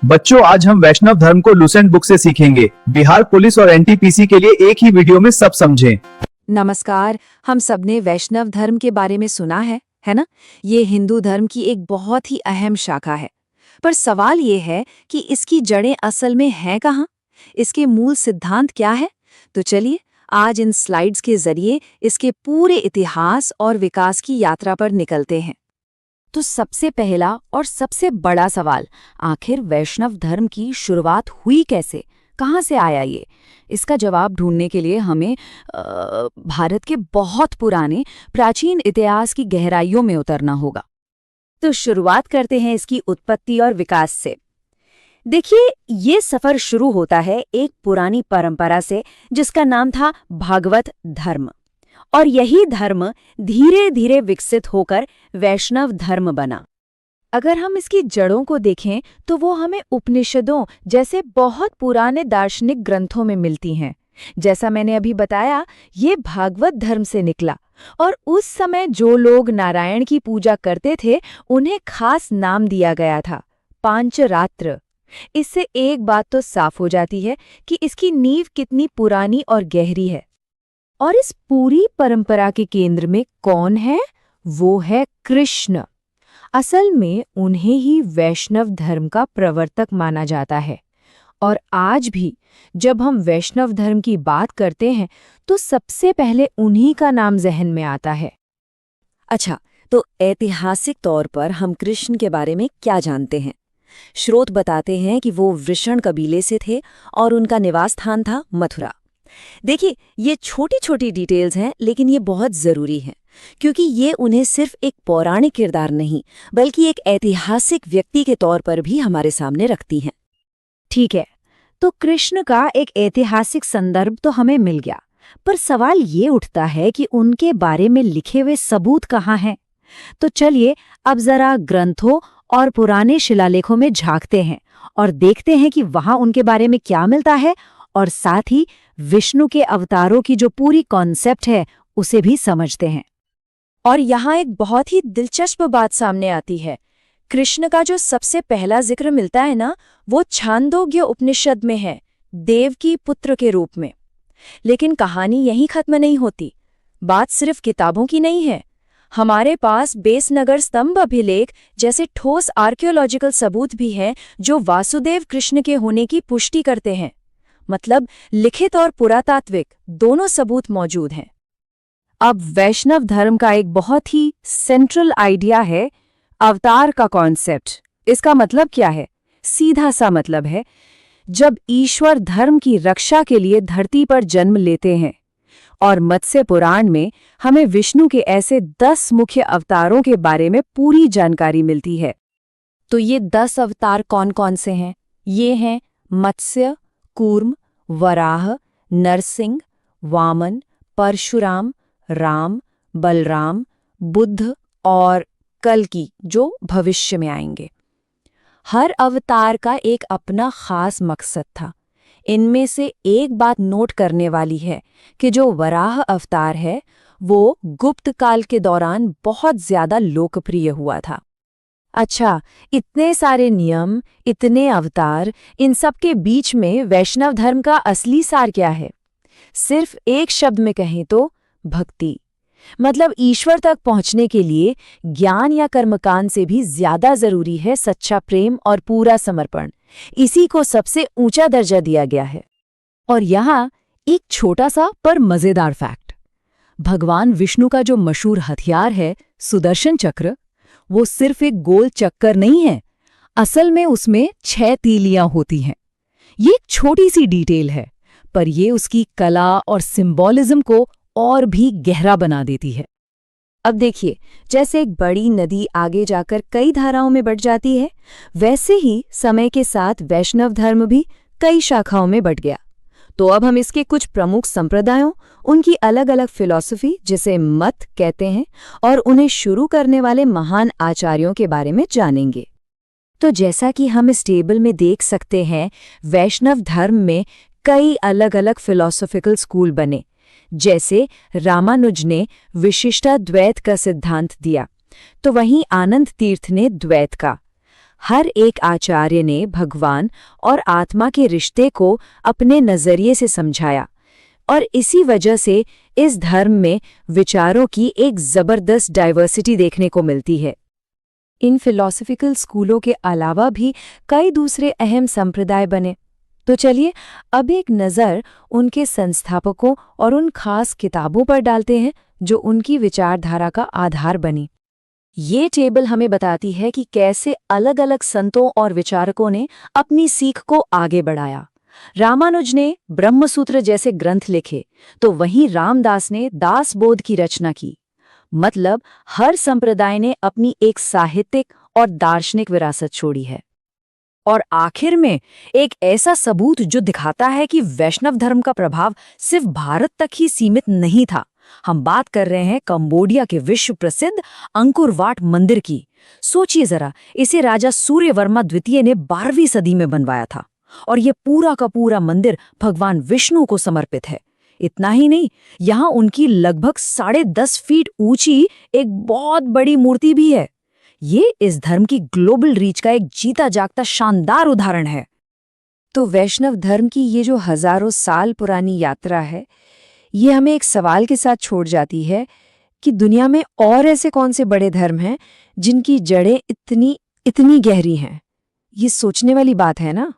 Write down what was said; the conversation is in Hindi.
बच्चों, आज हम वैष्णव धर्म को लुसेंट बुक से सीखेंगे। बिहार पुलिस और एनटीपीसी के लिए एक ही वीडियो में सब समझें। नमस्कार। हम सबने वैष्णव धर्म के बारे में सुना है ना? ये हिंदू धर्म की एक बहुत ही अहम शाखा है। पर सवाल ये है कि इसकी जड़ें असल में हैं कहाँ? इसके मूल सिद्धांत क्या है? तो चलिए आज इन स्लाइड्स के जरिए इसके पूरे इतिहास और विकास की यात्रा पर निकलते हैं। तो सबसे पहला और सबसे बड़ा सवाल, आखिर वैष्णव धर्म की शुरुआत हुई कैसे? कहाँ से आया ये? इसका जवाब ढूंढने के लिए हमें भारत के बहुत पुराने प्राचीन इतिहास की गहराइयों में उतरना होगा। तो शुरुआत करते हैं इसकी उत्पत्ति और विकास से। देखिए, ये सफर शुरू होता है एक पुरानी परंपरा से जिसका नाम था भागवत धर्म, और यही धर्म धीरे धीरे विकसित होकर वैष्णव धर्म बना। अगर हम इसकी जड़ों को देखें तो वो हमें उपनिषदों जैसे बहुत पुराने दार्शनिक ग्रंथों में मिलती हैं। जैसा मैंने अभी बताया, ये भागवत धर्म से निकला, और उस समय जो लोग नारायण की पूजा करते थे उन्हें खास नाम दिया गया था, पांचरात्र। इससे एक बात तो साफ हो जाती है कि इसकी नींव कितनी पुरानी और गहरी है। और इस पूरी परंपरा के केंद्र में कौन है? वो है कृष्ण। असल में उन्हें ही वैष्णव धर्म का प्रवर्तक माना जाता है, और आज भी जब हम वैष्णव धर्म की बात करते हैं तो सबसे पहले उन्हीं का नाम जहन में आता है। अच्छा, तो ऐतिहासिक तौर पर हम कृष्ण के बारे में क्या जानते हैं? स्रोत बताते हैं कि वो वृषण कबीले से थे और उनका निवास स्थान था मथुरा। देखिए, ये छोटी छोटी डिटेल्स हैं, लेकिन ये बहुत ज़रूरी हैं, क्योंकि ये उन्हें सिर्फ एक पौराणिक किरदार नहीं बल्कि एक ऐतिहासिक व्यक्ति के तौर पर भी हमारे सामने रखती हैं। ठीक है, तो कृष्ण का एक ऐतिहासिक संदर्भ तो हमें मिल गया, पर सवाल ये उठता है कि उनके बारे में लिखे हुए सबूत कहाँ हैं? तो चलिए अब जरा ग्रंथों और पुराने शिलालेखों में झांकते हैं और देखते हैं कि वहाँ उनके बारे में क्या मिलता है, और साथ ही विष्णु के अवतारों की जो पूरी कॉन्सेप्ट है उसे भी समझते हैं। और यहाँ एक बहुत ही दिलचस्प बात सामने आती है। कृष्ण का जो सबसे पहला जिक्र मिलता है ना, वो छांदोग्य उपनिषद में है, देव की पुत्र के रूप में। लेकिन कहानी यहीं खत्म नहीं होती। बात सिर्फ किताबों की नहीं है। हमारे पास बेसनगर स्तंभ अभिलेख जैसे ठोस आर्कियोलॉजिकल सबूत भी हैं जो वासुदेव कृष्ण के होने की पुष्टि करते हैं। मतलब लिखित और पुरातात्विक दोनों सबूत मौजूद हैं। अब वैष्णव धर्म का एक बहुत ही सेंट्रल आइडिया है अवतार का कॉन्सेप्ट। इसका मतलब क्या है? सीधा सा मतलब है, जब ईश्वर धर्म की रक्षा के लिए धरती पर जन्म लेते हैं। और मत्स्य पुराण में हमें विष्णु के ऐसे 10 मुख्य अवतारों के बारे में पूरी जानकारी मिलती है। तो ये 10 अवतार कौन कौन से हैं? ये हैं मत्स्य, कूर्म, वराह, नरसिंह, वामन, परशुराम, राम, बलराम, बुद्ध और कल्कि, जो भविष्य में आएंगे। हर अवतार का एक अपना खास मकसद था। इनमें से एक बात नोट करने वाली है कि जो वराह अवतार है वो गुप्त काल के दौरान बहुत ज्यादा लोकप्रिय हुआ था। अच्छा, इतने सारे नियम, इतने अवतार, इन सब के बीच में वैष्णव धर्म का असली सार क्या है? सिर्फ एक शब्द में कहें तो भक्ति। मतलब ईश्वर तक पहुंचने के लिए ज्ञान या कर्मकांड से भी ज्यादा जरूरी है सच्चा प्रेम और पूरा समर्पण। इसी को सबसे ऊंचा दर्जा दिया गया है। और यहाँ एक छोटा सा पर मजेदार फैक्ट। भगवान विष्णु का जो मशहूर हथियार है सुदर्शन चक्र, वो सिर्फ एक गोल चक्कर नहीं है। असल में उसमें 6 तीलियां होती हैं। ये एक छोटी सी डिटेल है, पर ये उसकी कला और सिंबॉलिज्म को और भी गहरा बना देती है। अब देखिए, जैसे एक बड़ी नदी आगे जाकर कई धाराओं में बढ़ जाती है, वैसे ही समय के साथ वैष्णव धर्म भी कई शाखाओं में बढ़ गया। तो अब हम इसके कुछ प्रमुख संप्रदायों, उनकी अलग अलग फिलॉसफी जिसे मत कहते हैं, और उन्हें शुरू करने वाले महान आचार्यों के बारे में जानेंगे। तो जैसा कि हम इस टेबल में देख सकते हैं, वैष्णव धर्म में कई अलग अलग फिलॉसॉफिकल स्कूल बने। जैसे रामानुज ने विशिष्टाद्वैत का सिद्धांत दिया, तो वहीं आनंद तीर्थ ने द्वैत का, हर एक आचार्य ने भगवान और आत्मा के रिश्ते को अपने नजरिए से समझाया और इसी वजह से इस धर्म में विचारों की एक जबरदस्त डाइवर्सिटी देखने को मिलती है। इन फिलॉसफिकल स्कूलों के अलावा भी कई दूसरे अहम संप्रदाय बने। तो चलिए अब एक नज़र उनके संस्थापकों और उन खास किताबों पर डालते हैं जो उनकी विचारधारा का आधार बनी। ये टेबल हमें बताती है कि कैसे अलग-अलग संतों और विचारकों ने अपनी सीख को आगे बढ़ाया। रामानुज ने ब्रह्मसूत्र जैसे ग्रंथ लिखे, तो वहीं रामदास ने दासबोध की रचना की। मतलब हर संप्रदाय ने अपनी एक साहित्यिक और दार्शनिक विरासत छोड़ी है। और आखिर में एक ऐसा सबूत जो दिखाता है कि वैष्णव धर्म का प्रभाव सिर्फ भारत तक ही सीमित नहीं था। हम बात कर रहे हैं कंबोडिया के विश्व प्रसिद्ध अंकुर वाट मंदिर की। सोचिए जरा, इसे राजा सूर्यवर्मा द्वितीय ने 12वीं सदी में बनवाया था और ये पूरा का पूरा मंदिर भगवान विष्णु को समर्पित है। इतना ही नहीं, यहाँ उनकी लगभग 10.5 फीट ऊंची एक बहुत बड़ी मूर्ति भी है। ये इस धर्म की ग्लोबल रीच का एक जीता जागता शानदार उदाहरण है। तो वैष्णव धर्म की ये जो हजारों साल पुरानी यात्रा है, ये हमें एक सवाल के साथ छोड़ जाती है कि दुनिया में और ऐसे कौन से बड़े धर्म हैं जिनकी जड़ें इतनी गहरी हैं। ये सोचने वाली बात है ना।